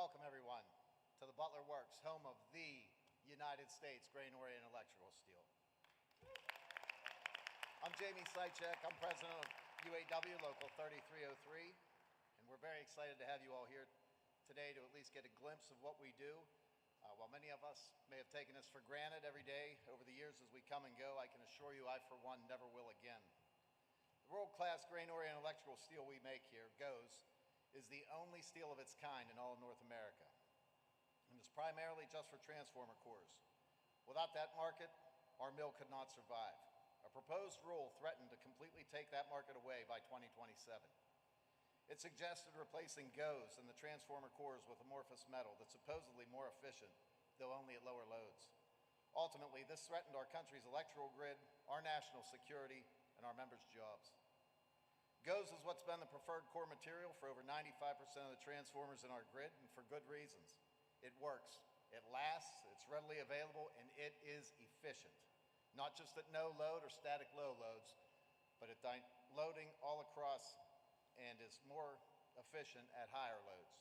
Welcome, everyone, to the Butler Works, home of the United States grain-oriented electrical steel. I'm Jamie Sychek. I'm president of UAW Local 3303, and we're very excited to have you all here today to at least get a glimpse of what we do. While many of us may have taken this for granted every day over the years as we come and go, I can assure you I, for one, never will again. The world-class grain-oriented electrical steel we make here, GOES, is the only steel of its kind in all of North America, and it's primarily just for transformer cores. Without that market, our mill could not survive. A proposed rule threatened to completely take that market away by 2027. It suggested replacing GOES and the transformer cores with amorphous metal that's supposedly more efficient, though only at lower loads. Ultimately, this threatened our country's electrical grid, our national security, and our members' jobs. GOES is what's been the preferred core material for over 95% of the transformers in our grid, and for good reasons. It works, it lasts, it's readily available, and it is efficient. Not just at no load or static low loads, but at loading all across, and is more efficient at higher loads.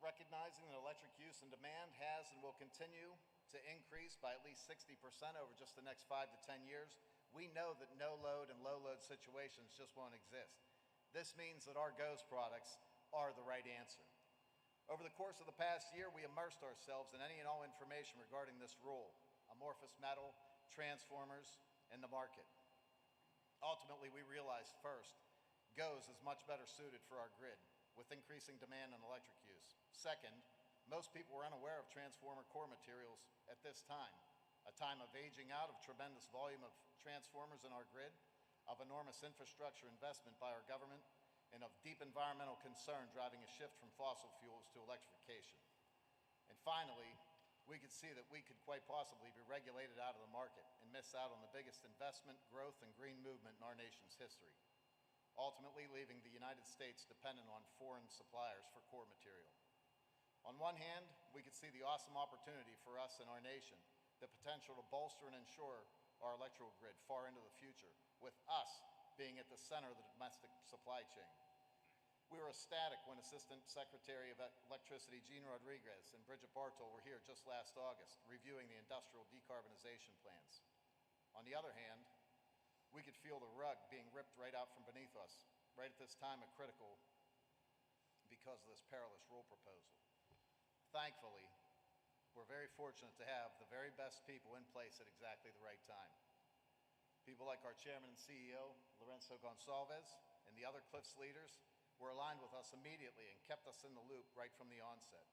Recognizing that electric use and demand has and will continue to increase by at least 60% over just the next 5 to 10 years, we know that no load and low load situations just won't exist. This means that our GOES products are the right answer. Over the course of the past year, we immersed ourselves in any and all information regarding this rule, amorphous metal, transformers, and the market. Ultimately, we realized first, GOES is much better suited for our grid with increasing demand on electric use. Second, most people were unaware of transformer core materials at this time, a time of aging out of tremendous volume of transformers in our grid, of enormous infrastructure investment by our government, and of deep environmental concern driving a shift from fossil fuels to electrification. And finally, we could see that we could quite possibly be regulated out of the market and miss out on the biggest investment, growth, and green movement in our nation's history, ultimately leaving the United States dependent on foreign suppliers for core material. On one hand, we could see the awesome opportunity for us and our nation, the potential to bolster and ensure our electrical grid far into the future, with us being at the center of the domestic supply chain. We were ecstatic when Assistant Secretary of Electricity Gene Rodriguez and Bridget Bartol were here just last August, reviewing the industrial decarbonization plans. On the other hand, we could feel the rug being ripped right out from beneath us, right at this time of critical because of this perilous rule proposal. Thankfully, we're very fortunate to have the very best people in place at exactly the right time. People like our Chairman and CEO, Lourenco Goncalves, and the other Cliffs leaders were aligned with us immediately and kept us in the loop right from the onset.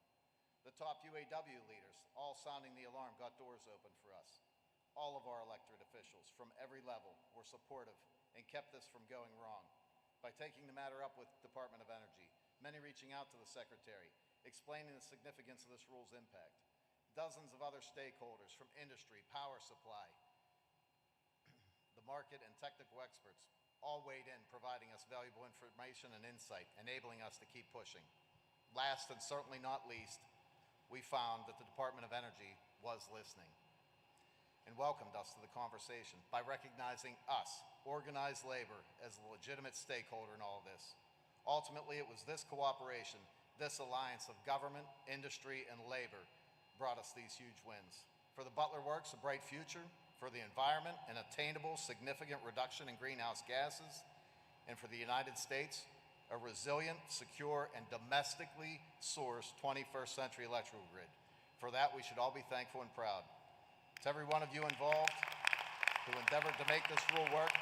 The top UAW leaders, all sounding the alarm, got doors open for us. All of our elected officials from every level were supportive and kept this from going wrong by taking the matter up with Department of Energy, many reaching out to the Secretary, explaining the significance of this rule's impact. Dozens of other stakeholders from industry, power supply, the market, and technical experts all weighed in, providing us valuable information and insight, enabling us to keep pushing. Last and certainly not least, we found that the Department of Energy was listening and welcomed us to the conversation by recognizing us, organized labor, as a legitimate stakeholder in all of this. Ultimately, it was this cooperation, this alliance of government, industry, and labor brought us these huge wins. For the Butler Works, a bright future. For the environment, an attainable, significant reduction in greenhouse gases. And for the United States, a resilient, secure, and domestically sourced 21st century electrical grid. For that, we should all be thankful and proud. To every one of you involved who endeavored to make this rule work,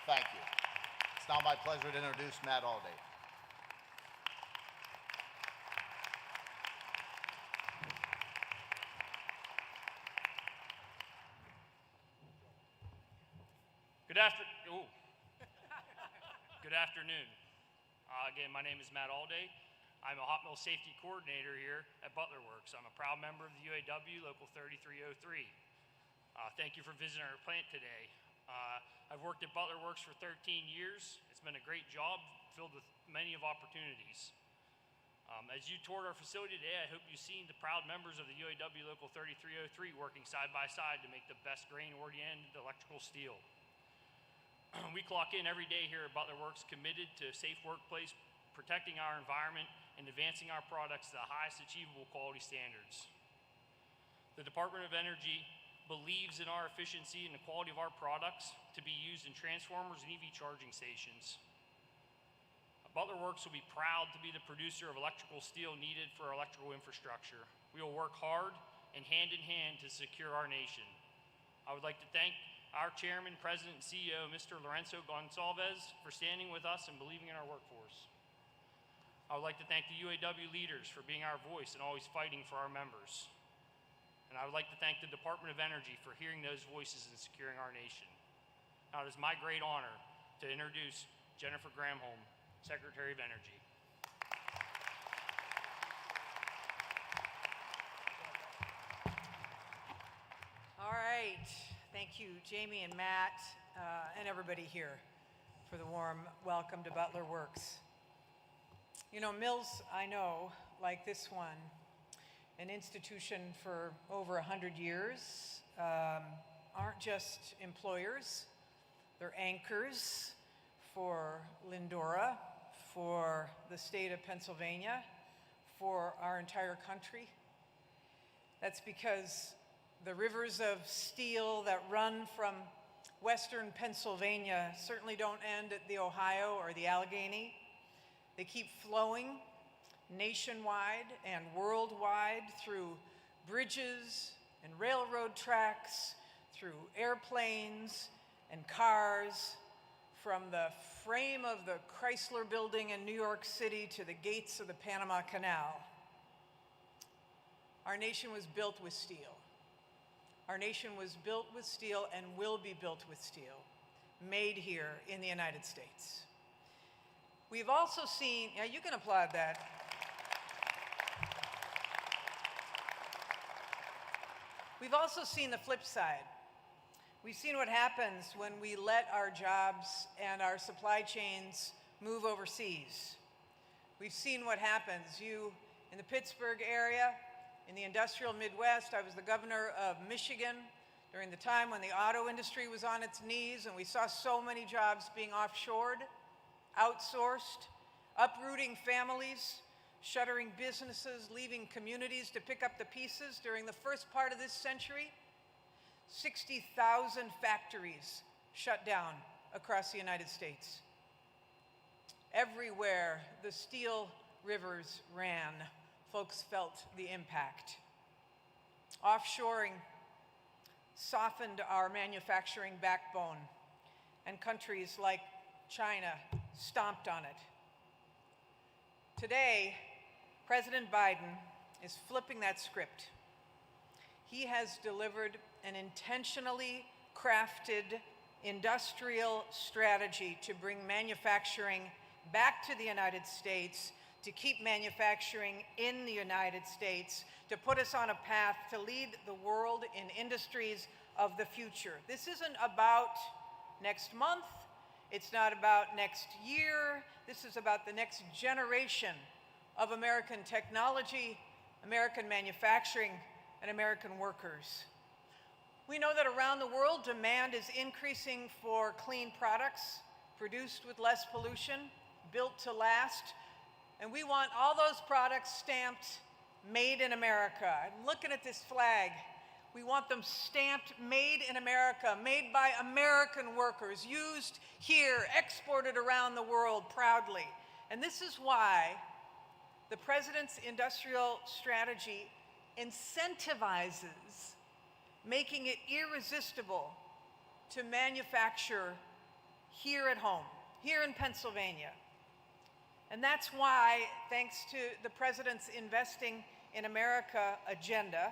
thank you. It's now my pleasure to introduce Matt Alday. Good afternoon. Again, my name is Matt Alday. I'm a hot mill safety coordinator here at Butler Works. I'm a proud member of the UAW Local 3303. Thank you for visiting our plant today. I've worked at Butler Works for 13 years. It's been a great job filled with many of opportunities. As you toured our facility today, I hope you've seen the proud members of the UAW Local 3303 working side by side to make the best grain-oriented electrical steel. We clock in every day here at Butler Works committed to a safe workplace, protecting our environment, and advancing our products to the highest achievable quality standards. The Department of Energy believes in our efficiency and the quality of our products to be used in transformers and EV charging stations. Butler Works will be proud to be the producer of electrical steel needed for our electrical infrastructure. We will work hard and hand in hand to secure our nation. I would like to thank our Chairman, President, and CEO, Mr. Lourenco Goncalves, for standing with us and believing in our workforce. I would like to thank the UAW leaders for being our voice and always fighting for our members. And I would like to thank the Department of Energy for hearing those voices and securing our nation. Now, it is my great honor to introduce Jennifer Granholm, Secretary of Energy. All right. Thank you, Jamie and Matt, and everybody here for the warm welcome to Butler Works. You know, mills, I know, like this one, an institution for over 100 years, aren't just employers. They're anchors for Lindora, for the state of Pennsylvania, for our entire country. That's because the rivers of steel that run from western Pennsylvania certainly don't end at the Ohio or the Allegheny. They keep flowing nationwide and worldwide through bridges and railroad tracks, through airplanes and cars, from the frame of the Chrysler Building in New York City to the gates of the Panama Canal. Our nation was built with steel. Our nation was built with steel and will be built with steel, made here in the United States. We've also seen, yeah, you can applaud that. We've also seen the flip side. We've seen what happens when we let our jobs and our supply chains move overseas. We've seen what happens. You in the Pittsburgh area, in the industrial Midwest, I was the governor of Michigan during the time when the auto industry was on its knees and we saw so many jobs being offshored, outsourced, uprooting families, shuttering businesses, leaving communities to pick up the pieces. During the first part of this century, 60,000 factories shut down across the United States. Everywhere the steel rivers ran, folks felt the impact. Offshoring softened our manufacturing backbone, and countries like China stomped on it. Today, President Biden is flipping that script. He has delivered an intentionally crafted industrial strategy to bring manufacturing back to the United States, to keep manufacturing in the United States, to put us on a path to lead the world in industries of the future. This isn't about next month. It's not about next year. This is about the next generation of American technology, American manufacturing, and American workers. We know that around the world, demand is increasing for clean products, produced with less pollution, built to last, and we want all those products stamped Made in America. I'm looking at this flag. We want them stamped Made in America, made by American workers, used here, exported around the world proudly. And this is why the President's industrial strategy incentivizes making it irresistible to manufacture here at home, here in Pennsylvania. And that's why, thanks to the President's Investing in America agenda,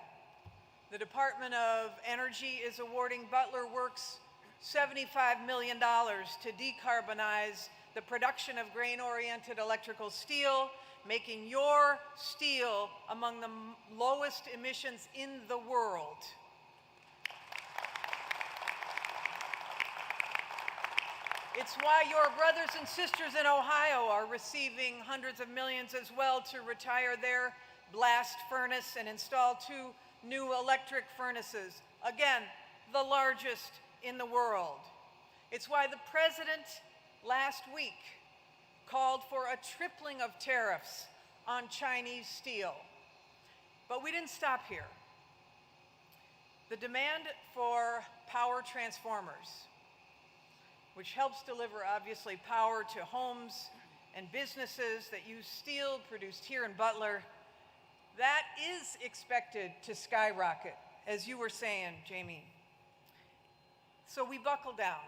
the Department of Energy is awarding Butler Works $75 million to decarbonize the production of grain-oriented electrical steel, making your steel among the lowest emissions in the world. It's why your brothers and sisters in Ohio are receiving hundreds of millions as well to retire their blast furnace and install 2 new electric furnaces. Again, the largest in the world. It's why the president last week called for a tripling of tariffs on Chinese steel. But we didn't stop here. The demand for power transformers, which helps deliver, obviously, power to homes and businesses that use steel produced here in Butler, that is expected to skyrocket, as you were saying, Jamie. So we buckled down,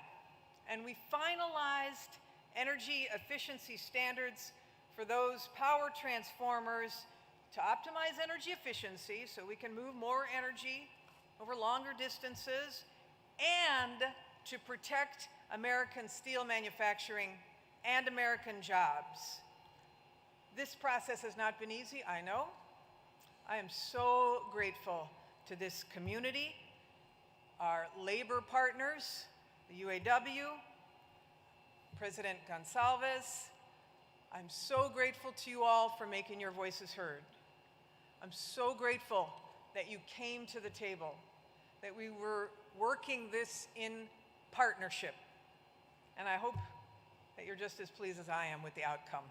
and we finalized energy efficiency standards for those power transformers to optimize energy efficiency so we can move more energy over longer distances and to protect American steel manufacturing and American jobs. This process has not been easy, I know. I am so grateful to this community, our labor partners, the UAW, President Goncalves. I'm so grateful to you all for making your voices heard. I'm so grateful that you came to the table, that we were working this in partnership. And I hope that you're just as pleased as I am with the outcome.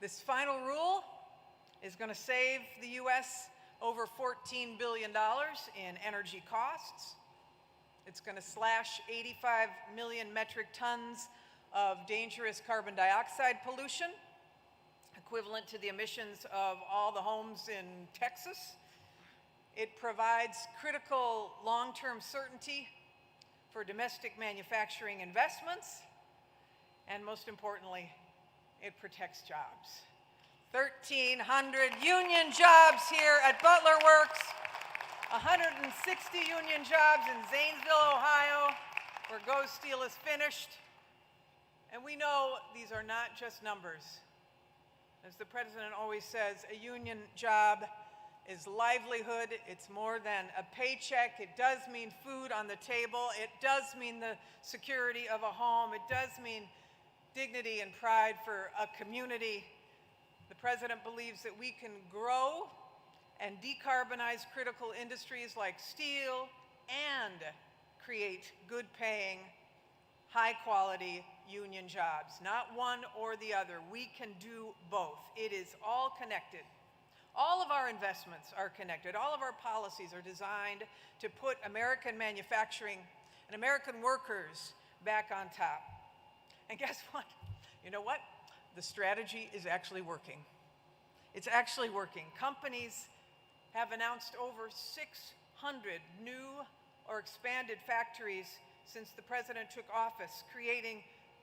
This final rule is going to save the U.S. over $14 billion in energy costs. It's going to slash 85 million metric tons of dangerous carbon dioxide pollution, equivalent to the emissions of all the homes in Texas. It provides critical long-term certainty for domestic manufacturing investments, and most importantly, it protects jobs. 1,300 union jobs here at Butler Works, 160 union jobs in Zanesville, Ohio, where Go Steel is finished. And we know these are not just numbers. As the president always says, a union job is livelihood. It's more than a paycheck. It does mean food on the table. It does mean the security of a home. It does mean dignity and pride for a community. The president believes that we can grow and decarbonize critical industries like steel and create good-paying, high-quality union jobs. Not one or the other. We can do both. It is all connected. All of our investments are connected. All of our policies are designed to put American manufacturing and American workers back on top. And guess what? You know what? The strategy is actually working. It's actually working. Companies have announced over 600 new or expanded factories since the president took office, creating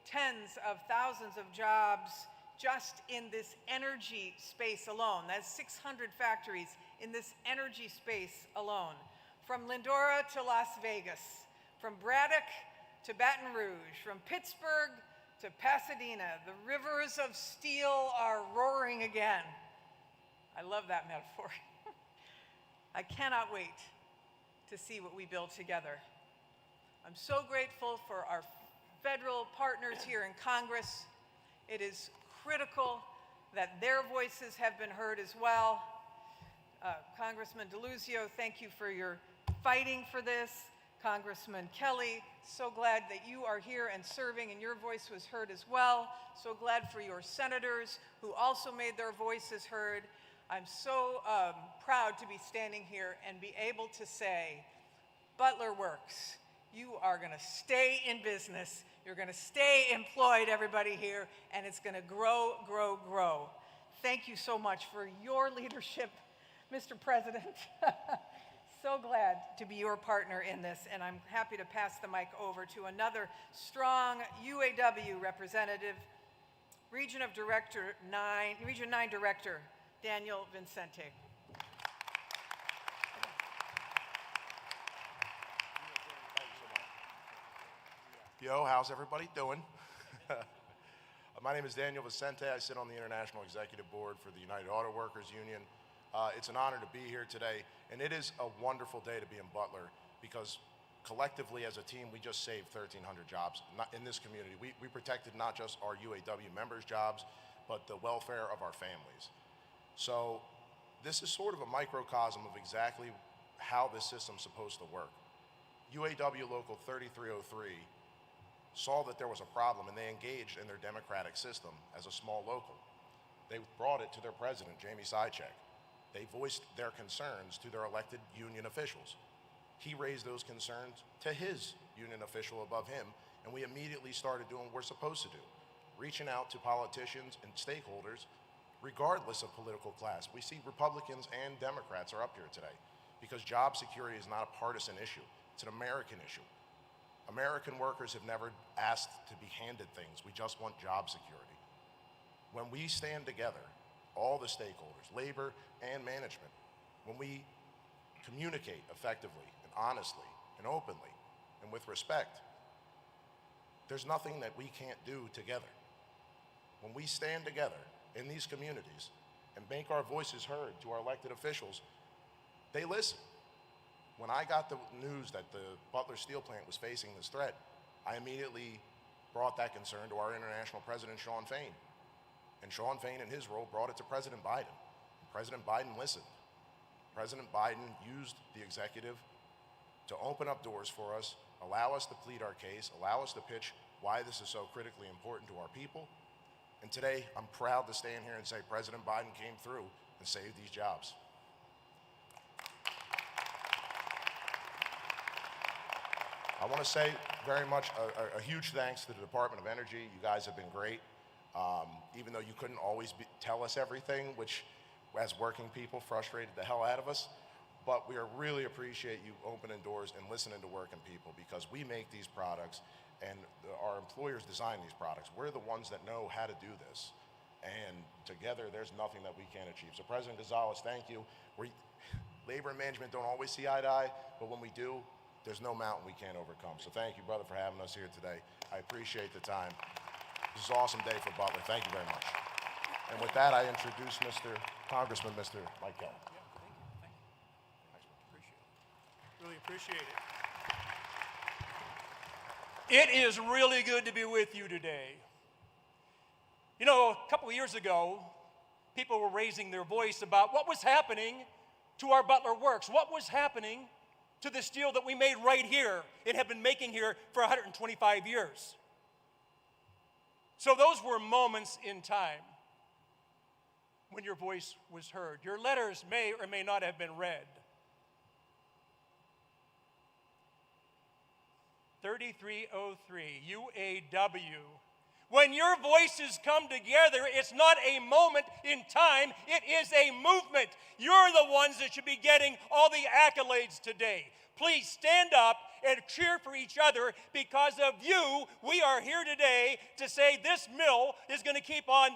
tens of thousands of jobs just in this energy space alone. That's 600 factories in this energy space alone. From Lindora to Las Vegas, from Braddock to Baton Rouge, from Pittsburgh to Pasadena, the rivers of steel are roaring again. I love that metaphor. I cannot wait to see what we build together. I'm so grateful for our federal partners here in Congress. It is critical that their voices have been heard as well. Congressman Deluzio, thank you for your fighting for this. Congressman Kelly, so glad that you are here and serving and your voice was heard as well. So glad for your senators who also made their voices heard. I'm so proud to be standing here and be able to say, Butler Works, you are going to stay in business. You're going to stay employed, everybody here, and it's going to grow, grow, grow. Thank you so much for your leadership, Mr. President. So glad to be your partner in this, and I'm happy to pass the mic over to another strong UAW representative, Region 9 Director, Daniel Vincente. Yo, how's everybody doing? My name is Daniel Vicente. I sit on the International Executive Board for the United Auto Workers Union. It's an honor to be here today, and it is a wonderful day to be in Butler because collectively as a team, we just saved 1,300 jobs in this community. We protected not just our UAW members' jobs, but the welfare of our families. So this is sort of a microcosm of exactly how this system's supposed to work. UAW Local 3303 saw that there was a problem, and they engaged in their democratic system as a small local. They brought it to their president, Jamie Sychek. They voiced their concerns to their elected union officials. He raised those concerns to his union official above him, and we immediately started doing what we're supposed to do, reaching out to politicians and stakeholders, regardless of political class. We see Republicans and Democrats are up here today because job security is not a partisan issue. It's an American issue. American workers have never asked to be handed things. We just want job security. When we stand together, all the stakeholders, labor and management, when we communicate effectively and honestly and openly and with respect, there's nothing that we can't do together. When we stand together in these communities and make our voices heard to our elected officials, they listen. When I got the news that the Butler steel plant was facing this threat, I immediately brought that concern to our international president, Shawn Fain. And Shawn Fain, in his role, brought it to President Biden. And President Biden listened. President Biden used the executive to open up doors for us, allow us to plead our case, allow us to pitch why this is so critically important to our people. And today, I'm proud to stand here and say President Biden came through and saved these jobs. I want to say very much a huge thanks to the Department of Energy. You guys have been great. Even though you couldn't always tell us everything, which as working people frustrated the hell out of us, but we really appreciate you opening doors and listening to working people, because we make these products and our employers design these products. We're the ones that know how to do this. And together, there's nothing that we can't achieve. So President Gonzalez, thank you. Labor and management don't always see eye to eye, but when we do, there's no mountain we can't overcome. So thank you, brother, for having us here today. I appreciate the time. This is an awesome day for Butler. Thank you very much. And with that, I introduce Mr. Congressman, Mr. Mike Kelly. Yeah, thank you. Thank you. Appreciate it. Really appreciate it. It is really good to be with you today. You know, a couple of years ago, people were raising their voice about what was happening to our Butler Works, what was happening to the steel that we made right here and have been making here for 125 years. So those were moments in time when your voice was heard. Your letters may or may not have been read. 3303 UAW. When your voices come together, it's not a moment in time, it is a movement. You're the ones that should be getting all the accolades today. Please stand up and cheer for each other. Because of you, we are here today to say this mill is going to keep on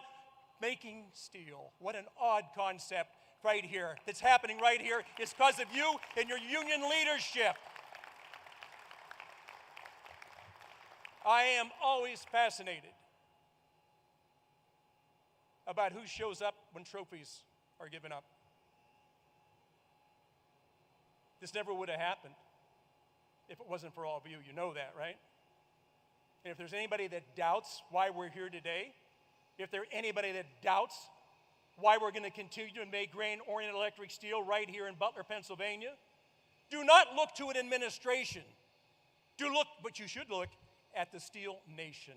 making steel. What an odd concept right here that's happening right here. It's because of you and your union leadership. I am always fascinated about who shows up when trophies are given up. This never would have happened if it wasn't for all of you. You know that, right? And if there's anybody that doubts why we're here today, if there's anybody that doubts why we're going to continue to make grain-oriented electric steel right here in Butler, Pennsylvania, do not look to an administration. But you should look at the steel nation.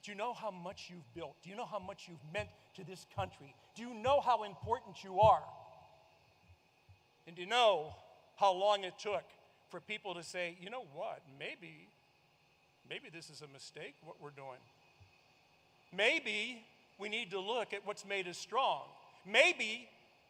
Do you know how much you've built? Do you know how much you've meant to this country? Do you know how important you are? And do you know how long it took for people to say, you know what, maybe this is a mistake, what we're doing. Maybe we need to look at what's made us strong. Maybe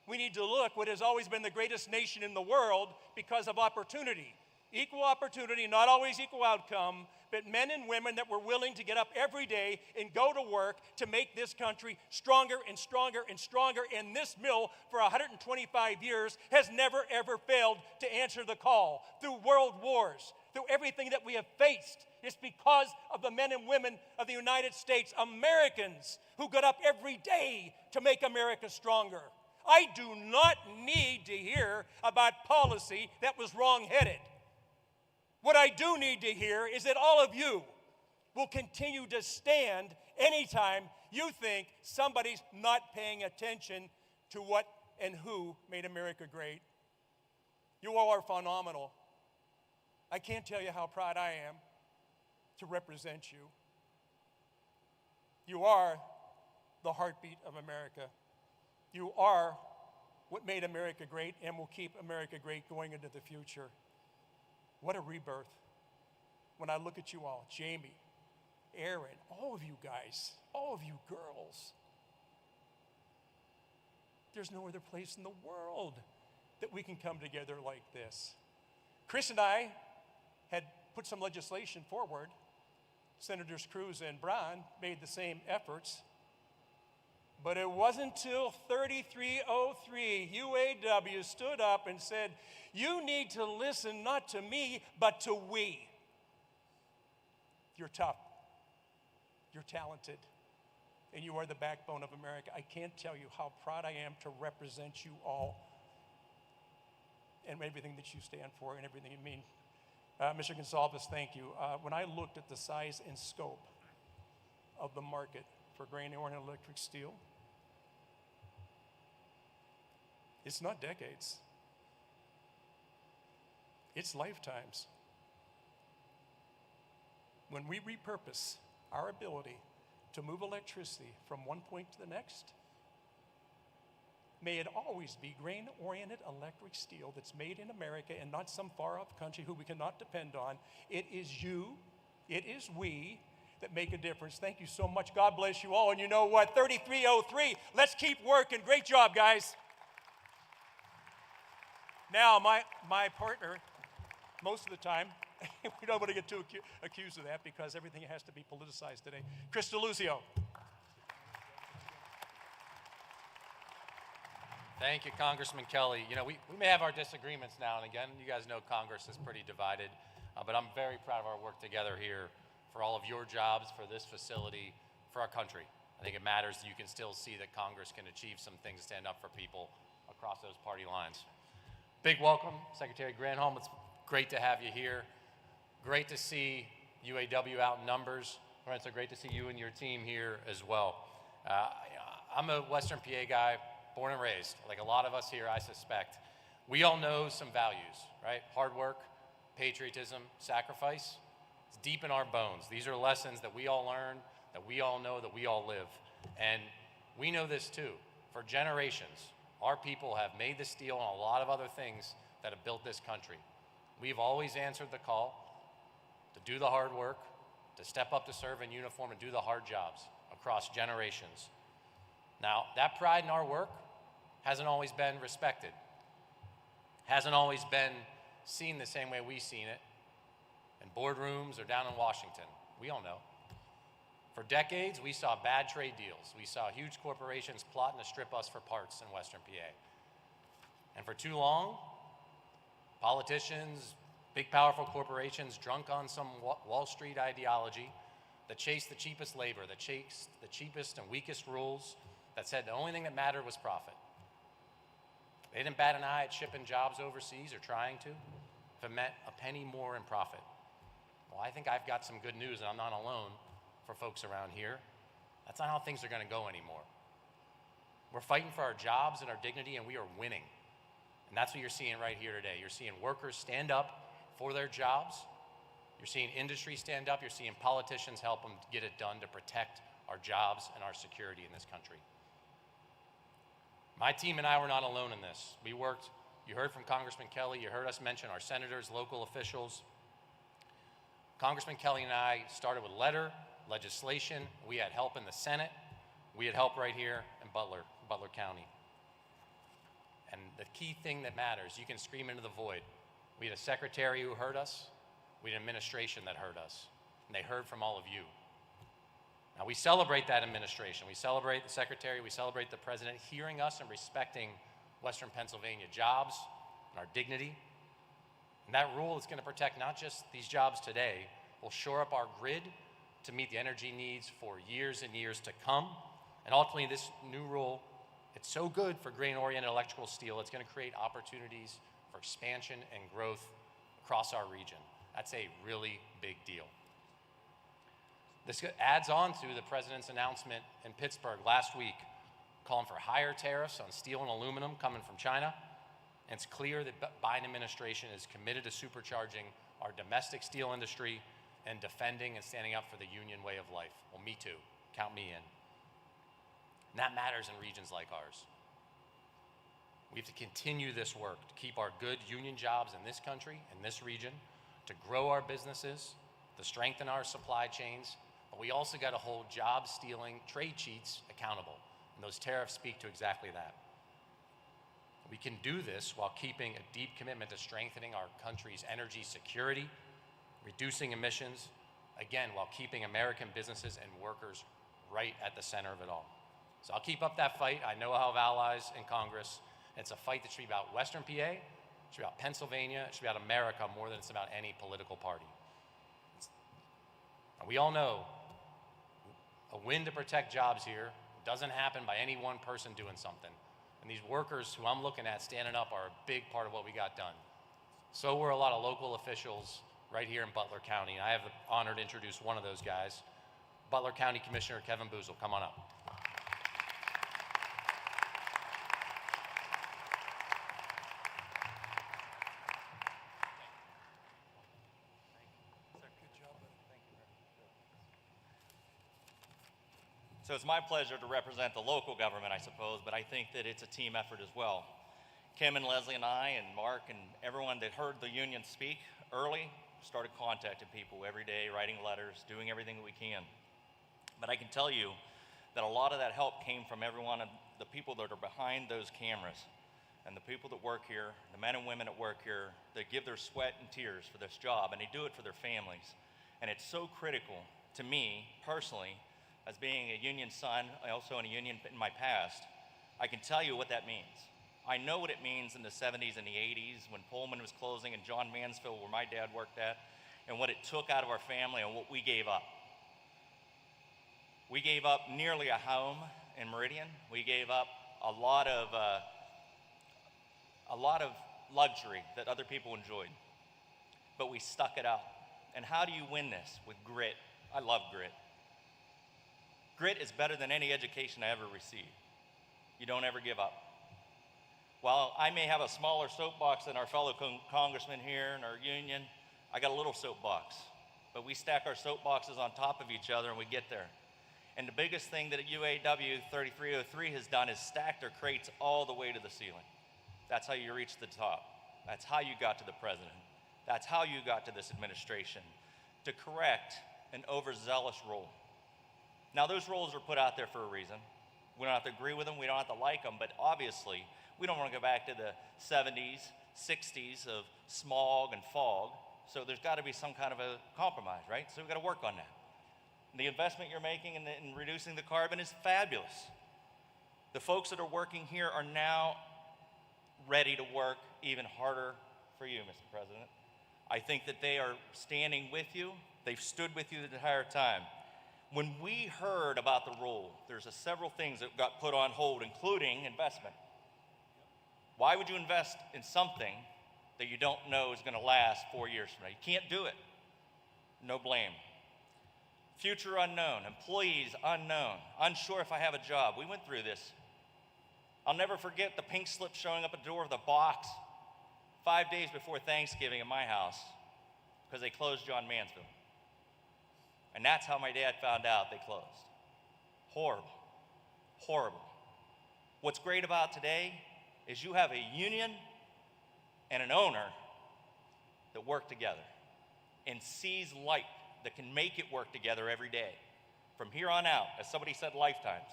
we need to look what has always been the greatest nation in the world because of opportunity. Equal opportunity, not always equal outcome, but men and women that were willing to get up every day and go to work to make this country stronger and stronger and stronger. And this mill, for 125 years, has never, ever failed to answer the call. Through world wars, through everything that we have faced, it's because of the men and women of the United States, Americans, who got up every day to make America stronger. I do not need to hear about policy that was wrong-headed. What I do need to hear is that all of you will continue to stand anytime you think somebody's not paying attention to what and who made America great. You all are phenomenal. I can't tell you how proud I am to represent you. You are the heartbeat of America. You are what made America great and will keep America great going into the future. What a rebirth. When I look at you all, Jamie, Aaron, all of you guys, all of you girls, there's no other place in the world that we can come together like this. Chris and I had put some legislation forward. Senators Cruz and Braun made the same efforts. But it wasn't until 3303 UAW stood up and said, you need to listen not to me, but to we. You're tough. You're talented. And you are the backbone of America. I can't tell you how proud I am to represent you all and everything that you stand for and everything you mean. Mr. Goncalves, thank you. When I looked at the size and scope of the market for grain-oriented electric steel, it's not decades. It's lifetimes. When we repurpose our ability to move electricity from one point to the next, may it always be grain-oriented electric steel that's made in America and not some far-off country who we cannot depend on. It is you, it is we that make a difference. Thank you so much. God bless you all. And you know what? 3303, let's keep working. Great job, guys. Now, my partner, most of the time, we don't want to get too accused of that because everything has to be politicized today. Chris Deluzio. Thank you, Congressman Kelly. You know, we may have our disagreements now and again. You guys know Congress is pretty divided, but I'm very proud of our work together here for all of your jobs, for this facility, for our country. I think it matters that you can still see that Congress can achieve some things, stand up for people across those party lines. Big welcome, Secretary Granholm. It's great to have you here. Great to see UAW out in numbers. Lourenco, great to see you and your team here as well. I'm a Western PA guy, born and raised, like a lot of us here, I suspect. We all know some values, right? Hard work, patriotism, sacrifice. It's deep in our bones. These are lessons that we all learn, that we all know, that we all live. And we know this too. For generations, our people have made the steel and a lot of other things that have built this country. We've always answered the call to do the hard work, to step up to serve in uniform and do the hard jobs across generations. Now, that pride in our work hasn't always been respected, hasn't always been seen the same way we've seen it in boardrooms or down in Washington. We all know. For decades, we saw bad trade deals. We saw huge corporations plotting to strip us for parts in Western PA. And for too long, politicians, big powerful corporations, drunk on some Wall Street ideology that chased the cheapest labor, that chased the cheapest and weakest rules, that said the only thing that mattered was profit. They didn't bat an eye at shipping jobs overseas or trying to, if it meant a penny more in profit. Well, I think I've got some good news, and I'm not alone for folks around here. That's not how things are going to go anymore. We're fighting for our jobs and our dignity, and we are winning. And that's what you're seeing right here today. You're seeing workers stand up for their jobs. You're seeing industry stand up. You're seeing politicians help them get it done to protect our jobs and our security in this country. My team and I were not alone in this. We worked, you heard from Congressman Kelly, you heard us mention our senators, local officials. Congressman Kelly and I started with legislation. We had help in the Senate. We had help right here in Butler County. And the key thing that matters, you can scream into the void. We had a secretary who heard us. We had an administration that heard us. And they heard from all of you. Now, we celebrate that administration. We celebrate the secretary. We celebrate the president hearing us and respecting Western Pennsylvania jobs and our dignity. And that rule is going to protect not just these jobs today, will shore up our grid to meet the energy needs for years and years to come. And ultimately, this new rule, it's so good for grain-oriented electrical steel, it's going to create opportunities for expansion and growth across our region. That's a really big deal. This adds on to the president's announcement in Pittsburgh last week, calling for higher tariffs on steel and aluminum coming from China. And it's clear that the Biden administration is committed to supercharging our domestic steel industry and defending and standing up for the union way of life. Well, me too. Count me in. And that matters in regions like ours. We have to continue this work to keep our good union jobs in this country, in this region, to grow our businesses, to strengthen our supply chains, but we also got to hold job-stealing trade cheats accountable, and those tariffs speak to exactly that. We can do this while keeping a deep commitment to strengthening our country's energy security, reducing emissions, again, while keeping American businesses and workers right at the center of it all. So I'll keep up that fight. I know I'll have allies in Congress. It's a fight that should be about Western PA, it should be about Pennsylvania, it should be about America more than it's about any political party. And we all know a win to protect jobs here doesn't happen by any one person doing something. And these workers who I'm looking at standing up are a big part of what we got done. So were a lot of local officials right here in Butler County. And I have the honor to introduce one of those guys, Butler County Commissioner Kevin Boozle. Come on up. So it's my pleasure to represent the local government, I suppose, but I think that it's a team effort as well. Kim and Leslie and I and Mark and everyone that heard the union speak early started contacting people every day, writing letters, doing everything that we can. But I can tell you that a lot of that help came from everyone of the people that are behind those cameras and the people that work here, the men and women that work here, that give their sweat and tears for this job, and they do it for their families. And it's so critical to me personally, as being a union son, also in a union in my past, I can tell you what that means. I know what it means in the 70s and the 80s when Pullman was closing and John Mansfield, where my dad worked at, and what it took out of our family and what we gave up. We gave up nearly a home in Meridian. We gave up a lot of luxury that other people enjoyed, but we stuck it out. And how do you win this? With grit. I love grit. Grit is better than any education I ever received. You don't ever give up. While I may have a smaller soapbox than our fellow congressmen here in our union, I got a little soapbox. But we stack our soapboxes on top of each other and we get there. And the biggest thing that UAW 3303 has done is stacked their crates all the way to the ceiling. That's how you reach the top. That's how you got to the president. That's how you got to this administration, to correct an overzealous role. Now, those rules are put out there for a reason. We don't have to agree with them, we don't have to like them, but obviously, we don't want to go back to the 70s, 60s of smog and fog, so there's got to be some kind of a compromise, right? So we've got to work on that. The investment you're making in reducing the carbon is fabulous. The folks that are working here are now ready to work even harder for you, Mr. President. I think that they are standing with you. They've stood with you the entire time. When we heard about the rule, there's several things that got put on hold, including investment. Why would you invest in something that you don't know is going to last 4 years from now? You can't do it. No blame. Future unknown, employees unknown, unsure if I have a job. We went through this. I'll never forget the pink slip showing up at the door of the box 5 days before Thanksgiving in my house because they closed John Mansfield. And that's how my dad found out they closed. Horrible, horrible. What's great about today is you have a union and an owner that work together and sees light that can make it work together every day. From here on out, as somebody said, lifetimes.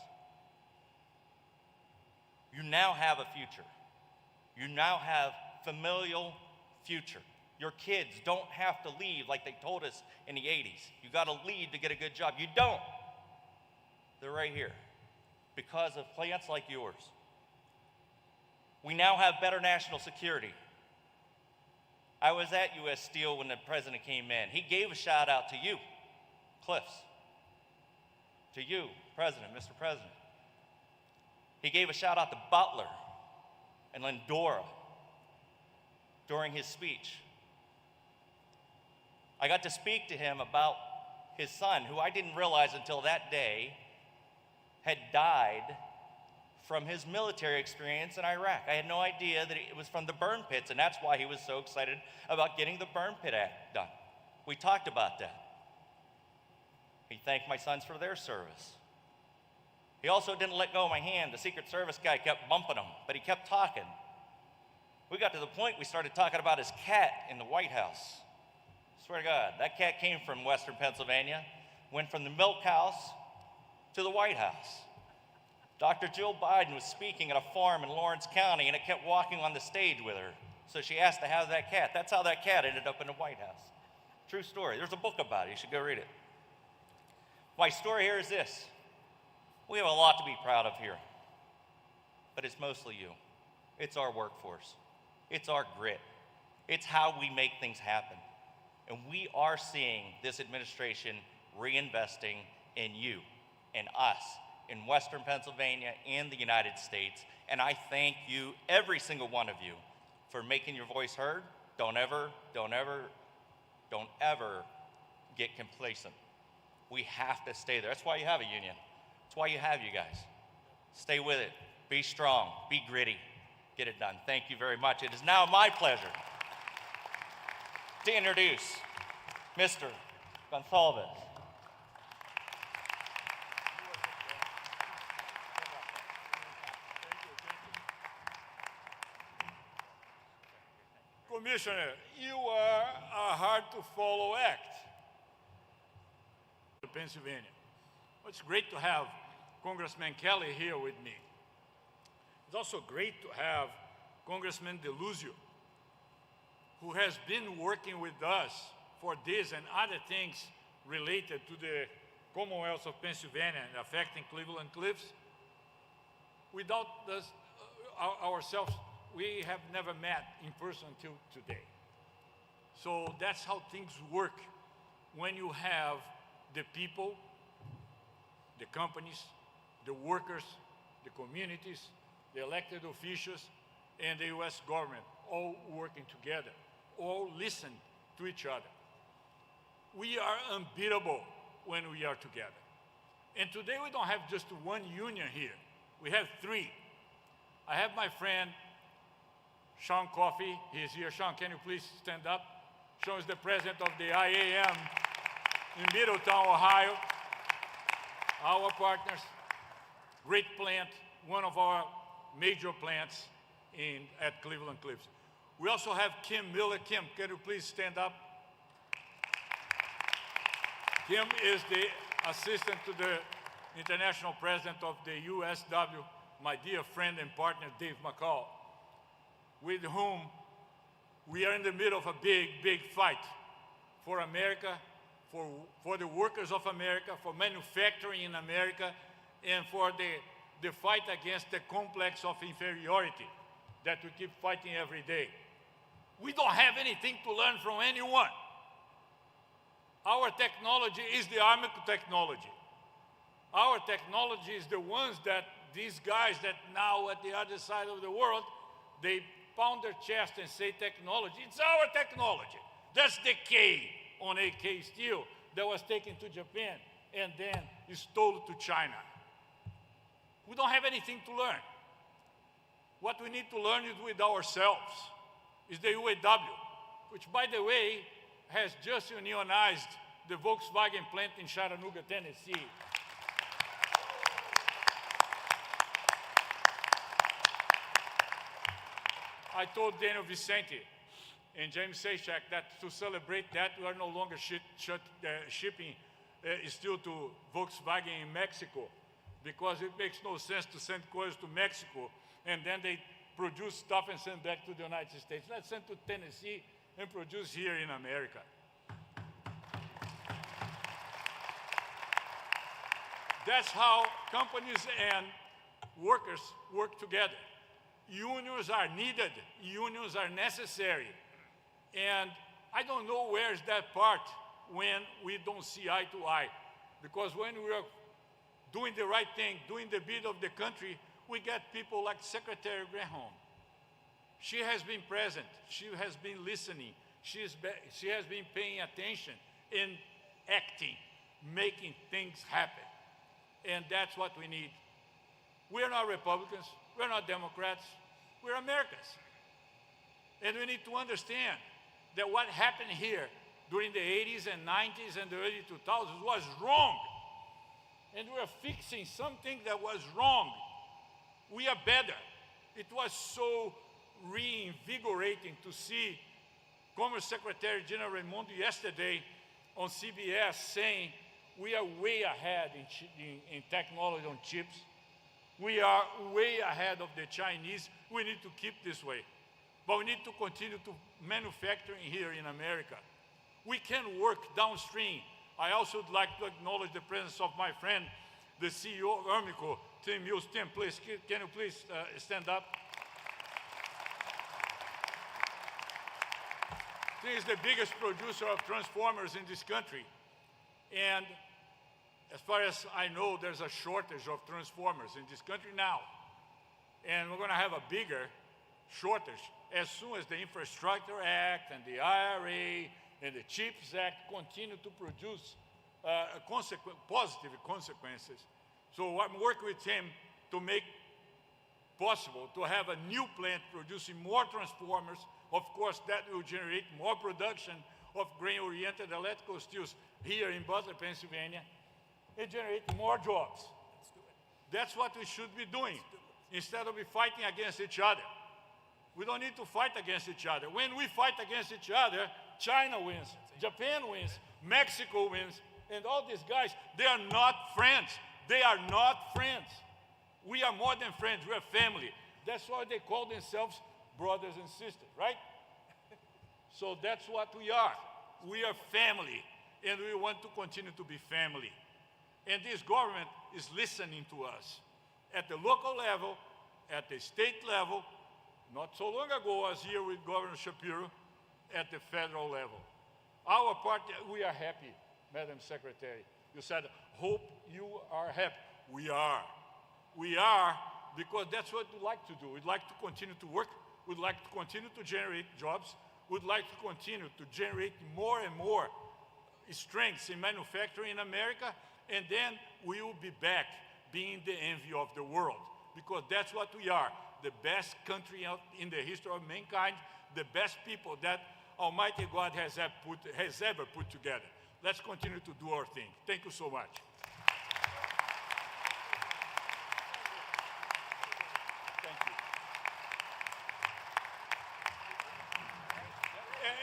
You now have a future. You now have familial future. Your kids don't have to leave like they told us in the 80s. You got to leave to get a good job. You don't. They're right here because of plants like yours. We now have better national security. I was at U.S. Steel when the president came in. He gave a shout out to you, Cliffs. To you, President, Mr. President. He gave a shout out to Butler and Lindora during his speech. I got to speak to him about his son, who I didn't realize until that day had died from his military experience in Iraq. I had no idea that it was from the burn pits, and that's why he was so excited about getting the Burn Pit Act done. We talked about that. He thanked my sons for their service. He also didn't let go of my hand. The Secret Service guy kept bumping him, but he kept talking. We got to the point we started talking about his cat in the White House. Swear to God, that cat came from Western Pennsylvania, went from the milk house to the White House. Dr. Jill Biden was speaking at a farm in Lawrence County, and it kept walking on the stage with her. So she asked to have that cat. That's how that cat ended up in the White House. True story. There's a book about it. You should go read it. My story here is this. We have a lot to be proud of here, but it's mostly you. It's our workforce. It's our grit. It's how we make things happen. And we are seeing this administration reinvesting in you and us in Western Pennsylvania and the United States. And I thank you, every single one of you, for making your voice heard. Don't ever get complacent. We have to stay there. That's why you have a union. That's why you have you guys. Stay with it. Be strong. Be gritty. Get it done. Thank you very much. It is now my pleasure to introduce Mr. Goncalves. Commissioner, you are a hard-to-follow act. Pennsylvania. It's great to have Congressman Kelly here with me. It's also great to have Congressman Deluzio, who has been working with us for this and other things related to the Commonwealth of Pennsylvania and affecting Cleveland Cliffs. Without this, ourselves, we have never met in person until today. So that's how things work when you have the people, the companies, the workers, the communities, the elected officials, and the U.S. government all working together, all listen to each other. We are unbeatable when we are together. And today we don't have just one union here. We have three. I have my friend, Sean Coffey. He's here. Sean, can you please stand up? Sean is the president of the IAM in Middletown, Ohio. Our partners, great plant, one of our major plants at Cleveland Cliffs. We also have Kim Miller. Kim, can you please stand up? Kim is the assistant to the international president of the USW, my dear friend and partner, Dave McCall, with whom we are in the middle of a big, big fight for America, for the workers of America, for manufacturing in America, and for the fight against the complex of inferiority that we keep fighting every day. We don't have anything to learn from anyone. Our technology is the Army technology. Our technology is the ones that these guys that now at the other side of the world, they pound their chest and say technology. It's our technology. That's the K on AK steel that was taken to Japan and then stole to China. We don't have anything to learn. What we need to learn is with ourselves, is the UAW, which, by the way, has just unionized the Volkswagen plant in Chattanooga, Tennessee. I told Daniel Vicente and James Sachak that to celebrate that, we are no longer shipping steel to Volkswagen in Mexico, because it makes no sense to send cars to Mexico and then they produce stuff and send back to the United States. Let's send to Tennessee and produce here in America. That's how companies and workers work together. Unions are needed. Unions are necessary. And I don't know where's that part when we don't see eye to eye. Because when we are doing the right thing, doing the bid of the country, we get people like Secretary Granholm. She has been present. She has been listening. She has been paying attention and acting, making things happen. And that's what we need. We're not Republicans. We're not Democrats. We're Americans. And we need to understand that what happened here during the 80s and 90s and the early 2000s was wrong. And we're fixing something that was wrong. We are better. It was so reinvigorating to see Commerce Secretary Jennifer Granholm yesterday on CBS saying we are way ahead in technology on chips. We are way ahead of the Chinese. We need to keep this way. But we need to continue to manufacturing here in America. We can work downstream. I also would like to acknowledge the presence of my friend, the CEO of Lourenco, Tim Mills. Tim, please, can you please stand up? Tim is the biggest producer of transformers in this country. And as far as I know, there's a shortage of transformers in this country now. And we're going to have a bigger shortage as soon as the Infrastructure Act and the IRA and the CHIPS Act continue to produce positive consequences. So I'm working with him to make possible to have a new plant producing more transformers. Of course, that will generate more production of grain-oriented electrical steels here in Butler, Pennsylvania, and generate more jobs. That's what we should be doing instead of fighting against each other. We don't need to fight against each other. When we fight against each other, China wins, Japan wins, Mexico wins, and all these guys, they are not friends. They are not friends. We are more than friends, we are family. That's why they call themselves brothers and sisters, right? So that's what we are. We are family, and we want to continue to be family. And this government is listening to us at the local level, at the state level. Not so long ago, I was here with Governor Shapiro at the federal level. Our party, we are happy, Madam Secretary. You said, hope you are happy. We are. We are, because that's what we like to do. We'd like to continue to work. We'd like to continue to generate jobs. We'd like to continue to generate more and more strengths in manufacturing in America, and then we will be back being the envy of the world, because that's what we are, the best country in the history of mankind, the best people that Almighty God has ever put together. Let's continue to do our thing. Thank you so much. Thank you.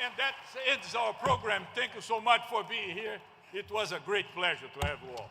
And that ends our program. Thank you so much for being here. It was a great pleasure to have you all.